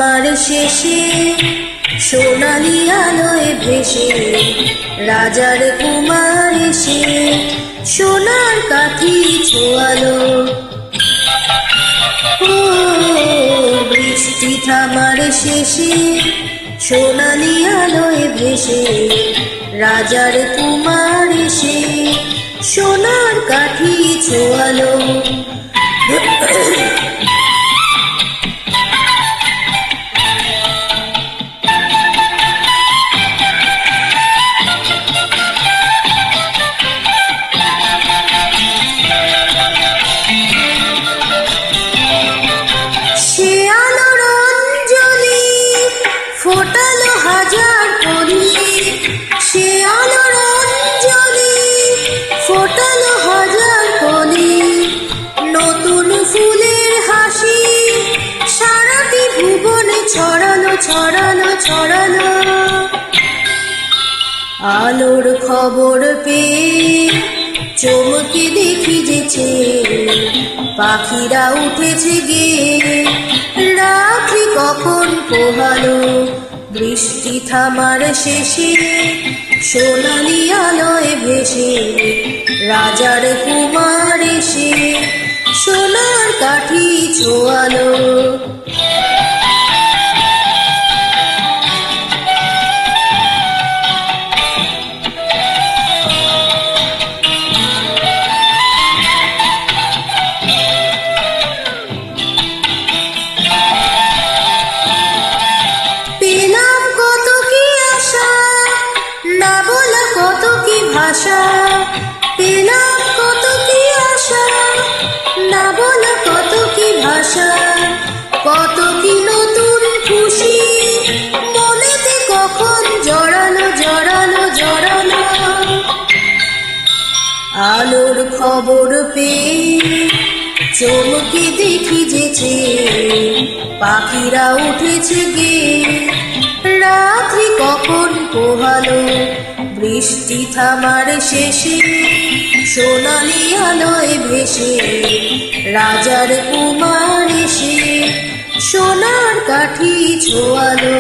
থামার শেষে সোনালি আলোয় ভেসে রাজার কুমার এসে সোনার কাঠি ছোঁয়ালো। ও বৃষ্টি থামার শেষে সোনালি আলোয় ভেসে রাজার কুমার এসে সোনার কাঠি ছোঁয়ালো। সে আলোর অঞ্জলি ফোটালো হাজার কলি, সে আলোর অঞ্জলি ফোটালো হাজার কলি। নতুন ফুলের হাসি সারাটি ভুবনে ছড়ালো ছড়ালো ছড়ালো। আলোর খবর পেয়ে চমকে দেখি যেছে পাখিরা উঠেছে গেয়ে রাত্রি কখন পোহালো। বৃষ্টি থামার শেষে সোনালি আলোয় ভেসে রাজার কুমার এসে সোনার কাঠি ছোঁয়ালো। পেলাম কত কি আশা না বলা কত কি ভাষা, পেলাম কত কি আশা না বলা কত কি ভাষা। কত কি নতুন খুশি মনেতে কখন জড়ালো জড়ালো জড়ালো। আলোর খবর পেয়ে চমকে দেখি যেছে পাখিরা উঠেছে গেয়ে রাত্রি কখন পোহালো। বৃষ্টি থামার শেষে সোনালি আলোয় ভেসে রাজার কুমার এসে সোনার কাঠি ছোঁয়ালো।